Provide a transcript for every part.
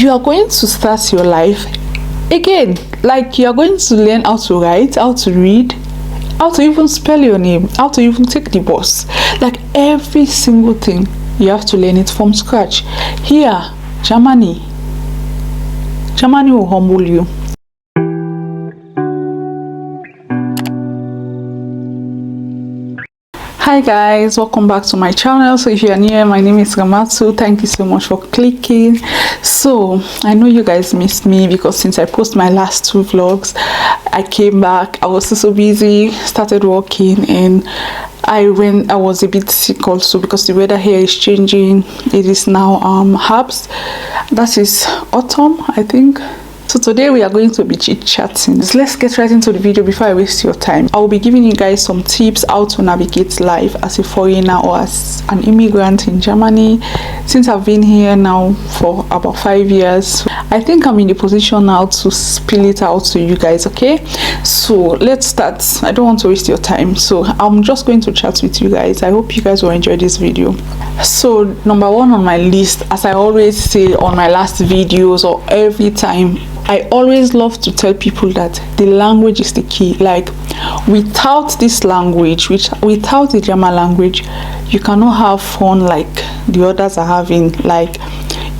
You are going to start your life again. Like, you are going to learn how to write, how to read, how to even spell your name, how to even take the bus. Like, every single thing, you have to learn it from scratch. Here, Germany will humble you. Hi guys, welcome back to my channel. So if you are new, my name is Ramatu. Thank you so much for clicking. So I know you guys missed me because since I posted my last 2 vlogs, I came back. I was so busy, started working, and I was a bit sick also because the weather here is changing. It is now herbs, that is autumn, I think. So today we are going to be chit-chatting. Let's get right into the video before I waste your time. I will be giving you guys some tips how to navigate life as a foreigner or as an immigrant in Germany. Since I've been here now for about 5 years, I think I'm in the position now to spill it out to you guys, okay? So let's start. I don't want to waste your time, so I'm just going to chat with you guys. I hope you guys will enjoy this video. So number 1 on my list, as I always say on my last videos or every time, I always love to tell people that the language is the key. Like, without this language, without the German language, you cannot have fun like the others are having. Like,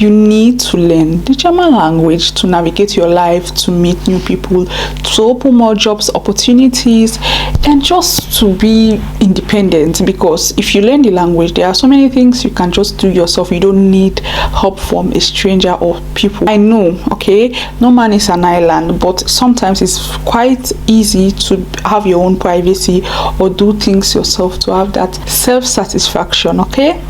you need to learn the German language to navigate your life, to meet new people, to open more jobs opportunities, and just to be independent. Because if you learn the language, there are so many things you can just do yourself. You don't need help from a stranger or people. I know, okay, no man is an island, but sometimes it's quite easy to have your own privacy or do things yourself to have that self-satisfaction, okay?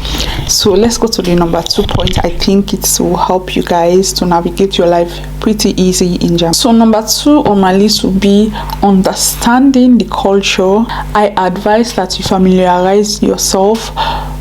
So let's go to the number 2 point. I think it will help you guys to navigate your life pretty easy in Germany. So number 2 on my list will be understanding the culture. I advise that you familiarize yourself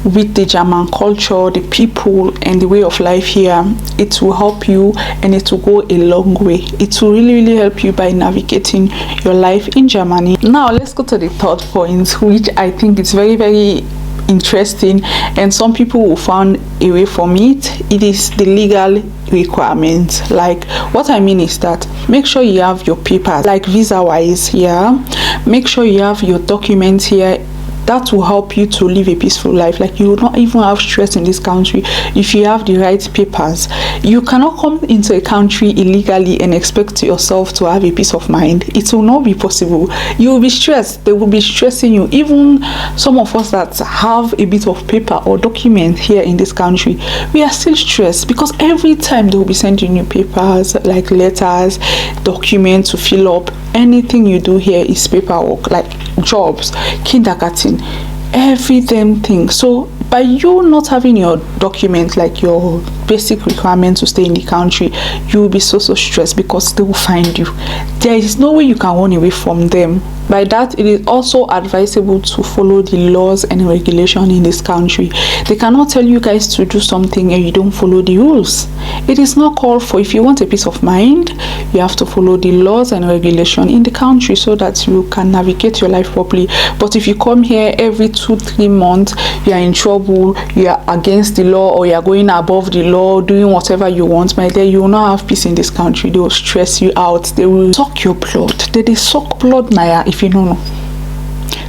with the German culture, the people, and the way of life here. It will help you and it will go a long way. It will really help you by navigating your life in Germany. Now let's go to the 3rd point, which I think is very interesting, and some people will find a way from it. It is the legal requirements. Like, what I mean is that make sure you have your papers, like visa wise here. Make sure you have your documents here. That will help you to live a peaceful life. Like, you will not even have stress in this country if you have the right papers. You cannot come into a country illegally and expect yourself to have a peace of mind. It will not be possible. You will be stressed. They will be stressing you. Even some of us that have a bit of paper or document here in this country, we are still stressed because every time they will be sending you papers, like letters, documents to fill up. Anything you do here is paperwork, like jobs, kindergarten, every damn thing. So by you not having your document, like your basic requirements to stay in the country, you will be so stressed because they will find you. There is no way you can run away from them. By that, it is also advisable to follow the laws and regulation in this country. They cannot tell you guys to do something and you don't follow the rules. It is not called for. If you want a peace of mind, you have to follow the laws and regulation in the country so that you can navigate your life properly. But if you come here every 2-3 months, you are in trouble, you are against the law, or you are going above the law, doing whatever you want, my dear, you will not have peace in this country. They will stress you out. They will suck your blood. They suck blood, Naya, if you don't know.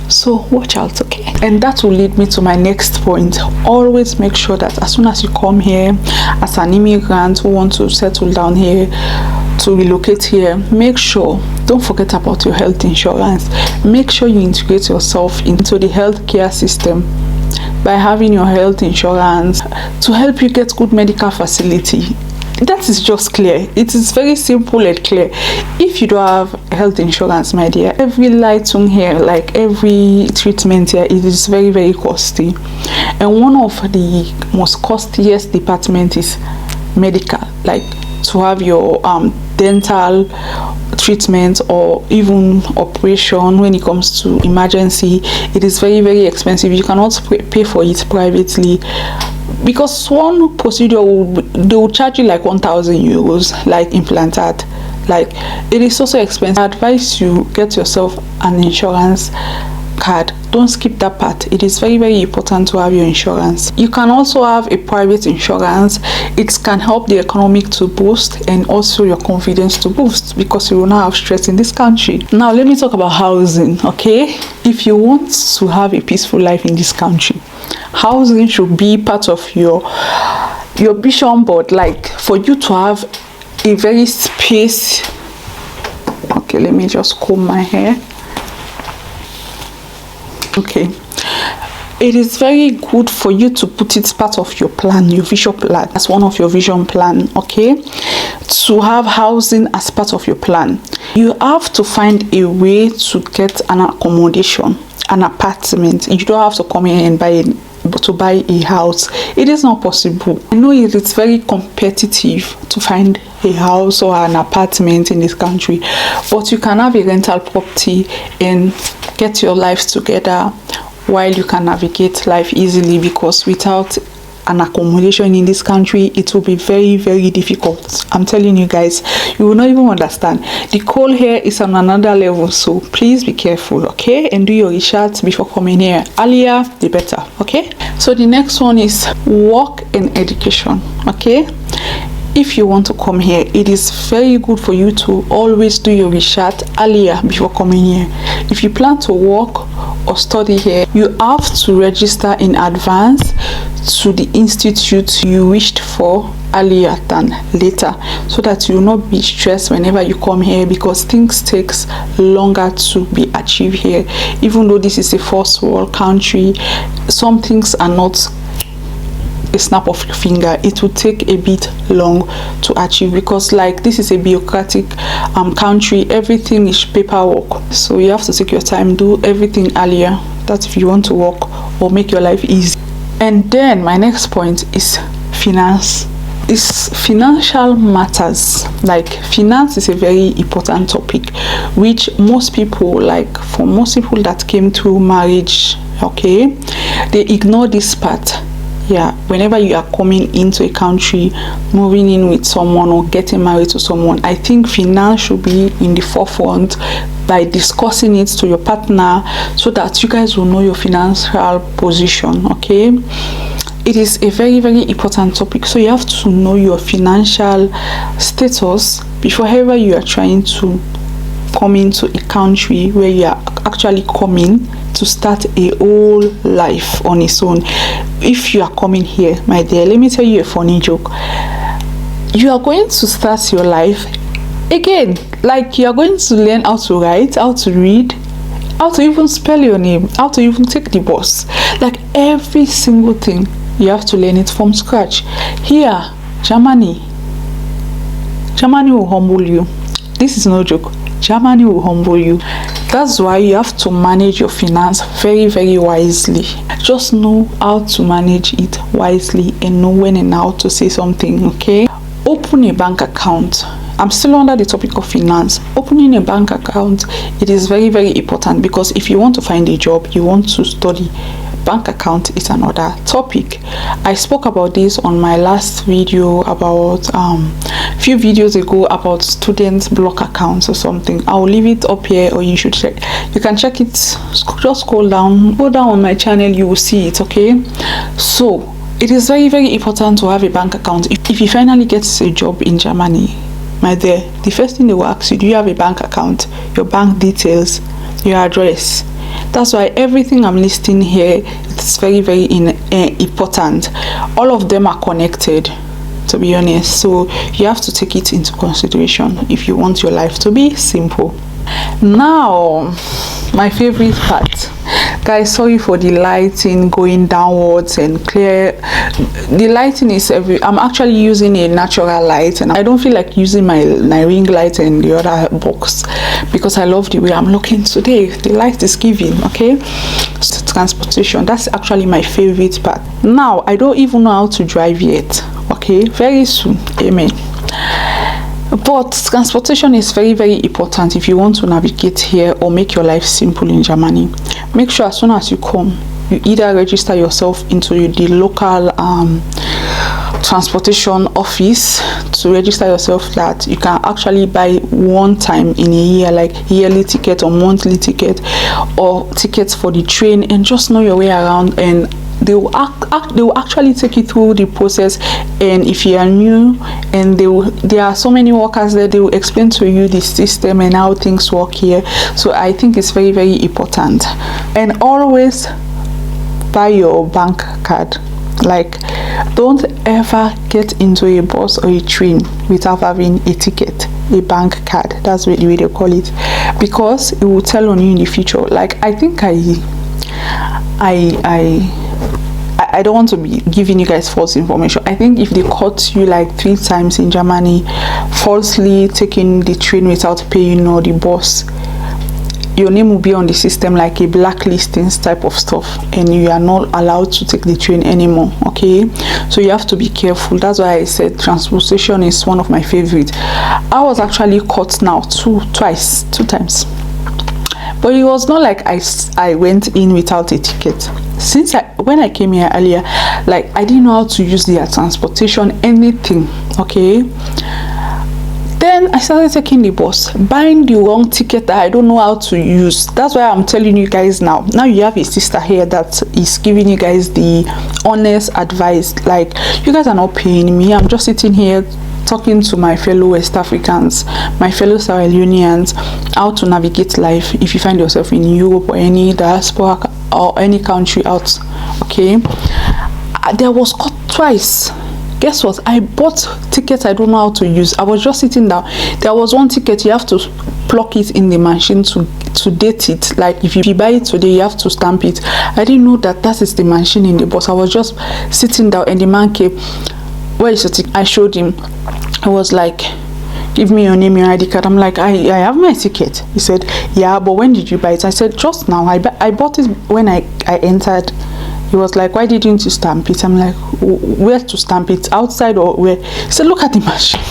So watch out, okay? And that will lead me to my next point. Always make sure that as soon as you come here as an immigrant who wants to settle down here, to relocate here, make sure, don't forget about your health insurance. Make sure you integrate yourself into the healthcare system by having your health insurance to help you get good medical facility. That is just clear. It is very simple and clear. If you don't have health insurance, my dear, every lighting here, like every treatment here, it is very costly. And one of the most costliest department is medical, like to have your dental treatment or even operation. When it comes to emergency, it is very expensive. You cannot pay for it privately, because one procedure they will charge you like 1,000 euros, like implantat. Like, it is also expensive. I advise you get yourself an insurance card. Don't skip that part. It is very, very important to have your insurance. You can also have a private insurance. It can help the economic to boost and also your confidence to boost, because you will not have stress in this country. Now let me talk about housing. Okay, if you want to have a peaceful life in this country, housing should be part of your vision board, like for you to have a very space. Okay, let me just comb my hair. Okay, it is very good for you to put it part of your plan, your vision plan, as one of your vision plan. Okay, to have housing as part of your plan, you have to find a way to get an accommodation, an apartment. You don't have to come here and buy a house. It is not possible. I know it is very competitive to find a house or an apartment in this country, but you can have a rental property and get your lives together while you can navigate life easily, because without an accommodation in this country, it will be very, very difficult. I'm telling you guys, you will not even understand. The cold here is on another level, so please be careful, okay, and do your research before coming here. Earlier the better. Okay, so the next one is work and education. Okay, if you want to come here, it is very good for you to always do your research earlier before coming here. If you plan to work or study here, you have to register in advance to the institute you wished for earlier than later, so that you will not be stressed whenever you come here, because things takes longer to be achieved here. Even though this is a first world country, some things are not a snap of your finger. It will take a bit long to achieve, because like this is a bureaucratic country. Everything is paperwork, so you have to take your time, do everything earlier. That's if you want to work or make your life easy. And then my next point is finance. Is financial matters. Like finance is a very important topic, which most people, like for most people that came through marriage, okay, they ignore this part. Yeah, whenever you are coming into a country, moving in with someone or getting married to someone, I think finance should be in the forefront by discussing it to your partner, so that you guys will know your financial position. Okay, it is a very, very important topic, so you have to know your financial status before ever you are trying to come into a country where you are actually coming to start a whole life on its own. If you are coming here, my dear, let me tell you a funny joke. You are going to start your life again. Like you are going to learn how to write, how to read, how to even spell your name, how to even take the bus. Like every single thing, you have to learn it from scratch. Here, Germany will humble you. This is no joke. Germany will humble you. That's why you have to manage your finance very, very wisely. Just know how to manage it wisely and know when and how to say something. Okay, open a bank account. I'm still under the topic of finance. Opening a bank account, it is very, very important, because if you want to find a job, you want to study, bank account is another topic. I spoke about this on my last video about few videos ago about student block accounts or something. I'll leave it up here, or you should check. You can check it. Just go down on my channel, you will see it. Okay, so it is very, very important to have a bank account. If you finally get a job in Germany, my dear, the first thing they will ask you, do you have a bank account, your bank details, your address. That's why everything I'm listing here, it's very, very important. All of them are connected, to be honest, so you have to take it into consideration if you want your life to be simple. Now, my favorite part, guys, sorry for the lighting going downwards and clear. The lighting is I'm actually using a natural light, and I don't feel like using my ring light and the other box, because I love the way I'm looking today. The light is giving. Okay, so transportation, that's actually my favorite part. Now I don't even know how to drive yet. Okay, very soon, amen. But transportation is very, very important if you want to navigate here or make your life simple in Germany. Make sure as soon as you come, you either register yourself into the local transportation office to register yourself that you can actually buy one time in a year, like yearly ticket or monthly ticket or tickets for the train, and just know your way around, and they will actually take you through the process. And if you are new, and there are so many workers there, they will explain to you the system and how things work here. So I think it's very, very important. And always buy your bank card. Like, don't ever get into a bus or a train without having a ticket, a bank card. That's what they call it, because it will tell on you in the future. Like, I think I don't want to be giving you guys false information. I think if they caught you like 3 times in Germany falsely taking the train without paying, or the bus, your name will be on the system like a blacklisting type of stuff, and you are not allowed to take the train anymore. Okay, so you have to be careful. That's why I said transportation is one of my favorite. I was actually caught now two times, but it was not like I went in without a ticket. Since when I came here earlier, like, I didn't know how to use their transportation, anything. Okay, then I started taking the bus, buying the wrong ticket that I don't know how to use. That's why I'm telling you guys now. Now you have a sister here that is giving you guys the honest advice. Like, you guys are not paying me. I'm just sitting here talking to my fellow West Africans, my fellow Sierra Leoneans, how to navigate life if you find yourself in Europe or any diaspora or any country out. Okay, there was caught twice. Guess what? I bought tickets I don't know how to use. I was just sitting down. There was one ticket, you have to plug it in the machine to date it. Like, if you buy it today, you have to stamp it. I didn't know that is the machine in the bus. I was just sitting down, and the man came, where is your ticket? I showed him. I was like, give me your name, your ID card. I'm like, I have my ticket. He said, yeah, but when did you buy it? I said, just now. I bought it when I entered. He was like, why didn't you stamp it? I'm like, where to stamp it? Outside or where? He said, look at the machine.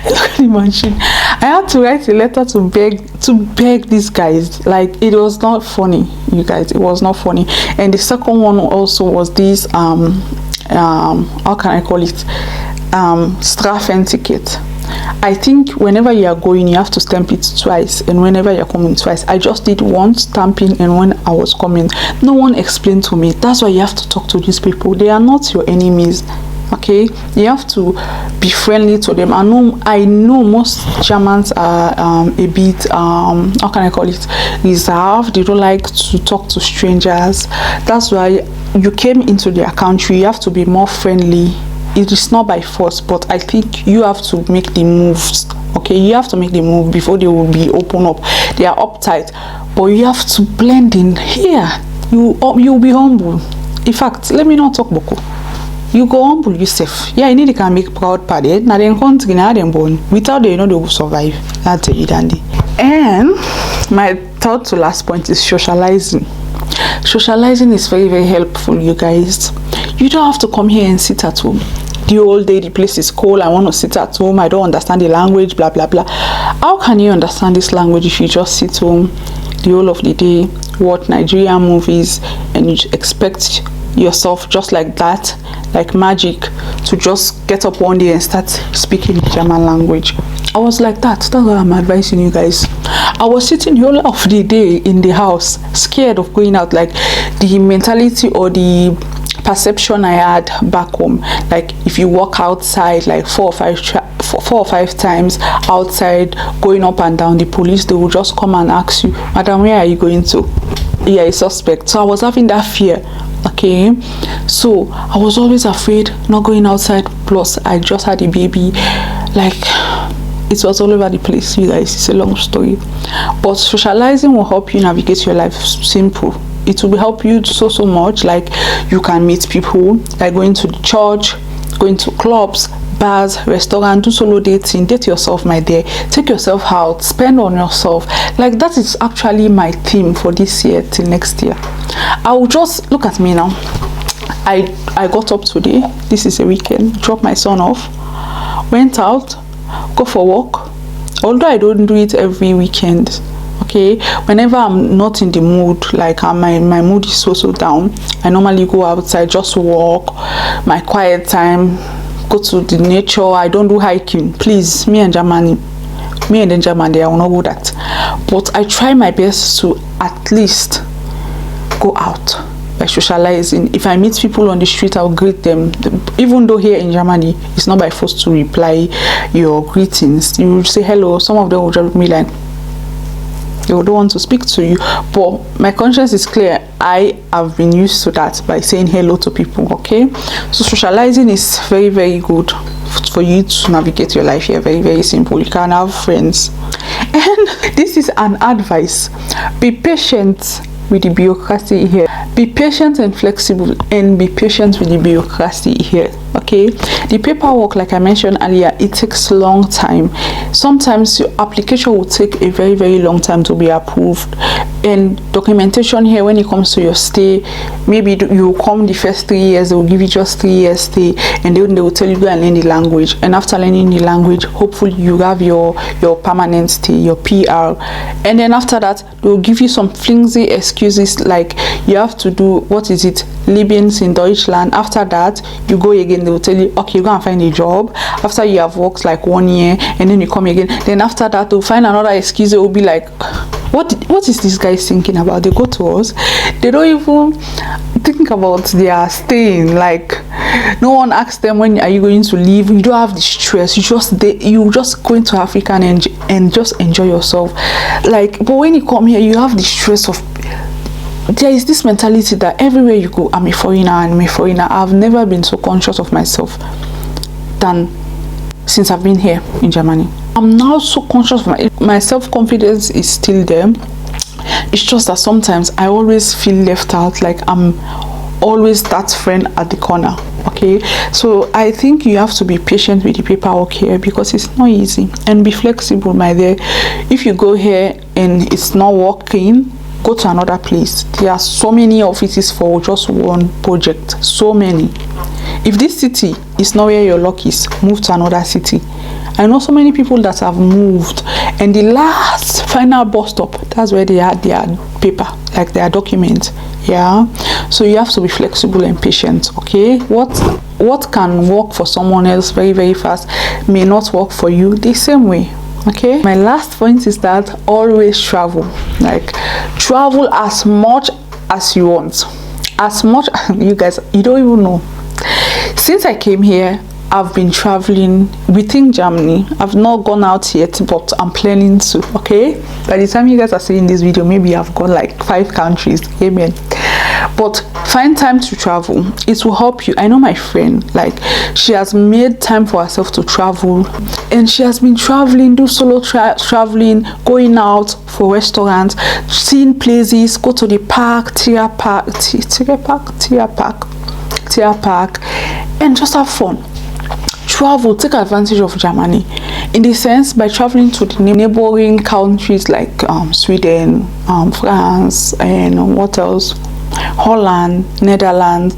Look at the machine. I had to write a letter to beg these guys. Like, it was not funny, you guys. It was not funny. And the second one also was this how can I call it, Strafen ticket. I think whenever you are going, you have to stamp it twice, and whenever you're coming twice. I just did one stamping, and when I was coming, no one explained to me. That's why you have to talk to these people. They are not your enemies. Okay, you have to be friendly to them. I know most Germans are a bit how can I call it, reserved. They don't like to talk to strangers. That's why you came into their country, you have to be more friendly. It is not by force, but I think you have to make the moves. Okay, you have to make the move before they will be open up. They are uptight, but you have to blend in. Here, you'll be humble. In fact, let me not talk boko. You go humble yourself. Yeah, I need to make proud party. Now then country, now then born. Without them, they will survive. That's it, dandy. And my third to last point is socializing. Socializing is very, very helpful, you guys. You don't have to come here and sit at home the whole day. The place is cold. I want to sit at home. I don't understand the language, blah blah blah. How can you understand this language if you just sit home the whole of the day, watch Nigerian movies, and you expect yourself just like that, like magic, to just get up one day and start speaking German language? I was like that. That's what I'm advising you guys. I was sitting the whole of the day in the house, scared of going out. Like, the mentality or the perception I had back home, like, if you walk outside like 4 or 5 times outside, going up and down, the police, they will just come and ask you, madam, where are you going to? Yeah, a suspect. So I was having that fear. Okay, so I was always afraid, not going outside. Plus I just had a baby. Like, it was all over the place, you guys. It's a long story, but socializing will help you navigate your life. Simple. It will help you so much. Like, you can meet people, like going to the church, going to clubs, bars, restaurant, do solo dating, date yourself, my dear, take yourself out, spend on yourself. Like, that is actually my theme for this year till next year. I will just look at me now. I got up today, this is a weekend, dropped my son off, went out, go for a walk. Although I don't do it every weekend, Okay, whenever I'm not in the mood, like my mood is so down, I normally go outside, just walk, my quiet time, go to the nature. I don't do hiking, please. Me and Germany, I will not do that, but I try my best to at least go out by socializing. If I meet people on the street, I'll greet them. Even though here in Germany it's not by force to reply your greetings, you will say hello. Some of them will just be like, they don't want to speak to you, but my conscience is clear. I have been used to that by saying hello to people. Okay, so socializing is very good for you to navigate your life here. Very simple. You can have friends, and this is an advice: be patient with the bureaucracy here. Be patient and flexible, and be patient with the bureaucracy here. Okay, the paperwork, like I mentioned earlier, it takes a long time. Sometimes your application will take a very long time to be approved, and documentation here, when it comes to your stay, maybe you come the first 3 years, they will give you just 3 years stay, and then they will tell you go and learn the language, and after learning the language, hopefully you have your permanent stay, your PR, and then after that they will give you some flimsy excuses like you have to do, what is it, Libyans in Deutschland. After that you go again, they will tell you, okay, you go and find a job after you have worked like 1 year, and then you come again. Then after that they'll find another excuse. It will be like, what is this guy thinking about? They go to us, they don't even think about their staying. Like, no one asks them, when are you going to leave? You don't have the stress. You just go into Africa and just enjoy yourself. Like, but when you come here, you have the stress of, there is this mentality that everywhere you go, I'm a foreigner. I've never been so conscious of myself than since I've been here in Germany. I'm now so conscious of my self-confidence is still there. It's just that sometimes I always feel left out, like I'm always that friend at the corner. Okay, so I think you have to be patient with the paperwork here, because it's not easy, and be flexible, my dear. If you go here and it's not working, go to another place. There are so many offices for just one project, so many. If this city is not where your luck is, move to another city. I know so many people that have moved, and the last final bus stop, that's where they had their paper, like their document. Yeah, so you have to be flexible and patient. Okay, what can work for someone else very fast may not work for you the same way. Okay, my last point is that always travel. Like, travel as much as you want, as much. You guys, you don't even know, since I came here, I've been traveling within Germany. I've not gone out yet, but I'm planning to. Okay, by the time you guys are seeing this video, maybe I've gone like 5 countries. Amen. But find time to travel. It will help you. I know my friend, like, she has made time for herself to travel, and she has been traveling, do solo traveling, going out for restaurants, seeing places, go to the park, Tear Park, and just have fun. Travel, take advantage of Germany, in the sense, by traveling to the neighboring countries like Sweden, France, and what else, Holland, Netherlands.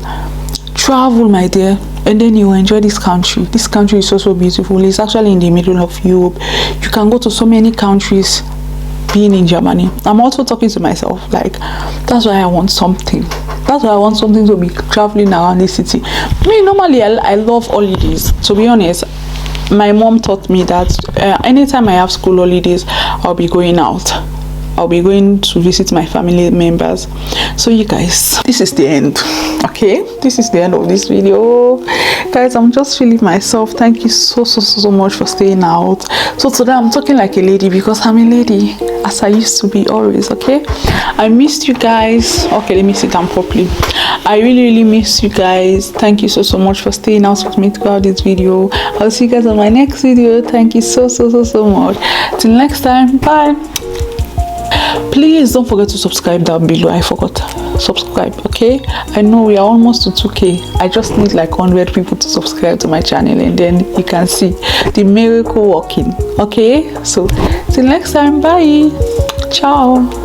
Travel, my dear, and then you enjoy this country. This country is so beautiful. It's actually in the middle of Europe. You can go to so many countries being in Germany. I'm also talking to myself, like, that's why I want something. That's why I want something to be traveling around the city. Me, normally I love holidays. To be honest, my mom taught me that anytime I have school holidays, I'll be going out. I'll be going to visit my family members. So you guys, this is the end. Okay, this is the end of this video, guys. I'm just feeling myself. Thank you so much for staying out. So today I'm talking like a lady, because I'm a lady, as I used to be always. Okay, I missed you guys. Okay, let me sit down properly. I really miss you guys. Thank you so much for staying out with me throughout this video. I'll see you guys on my next video. Thank you so much. Till next time, bye. Please don't forget to subscribe down below. I forgot, subscribe. Okay, I know we are almost to 2K. I just need like 100 people to subscribe to my channel, and then you can see the miracle working. Okay, so till next time, bye, ciao.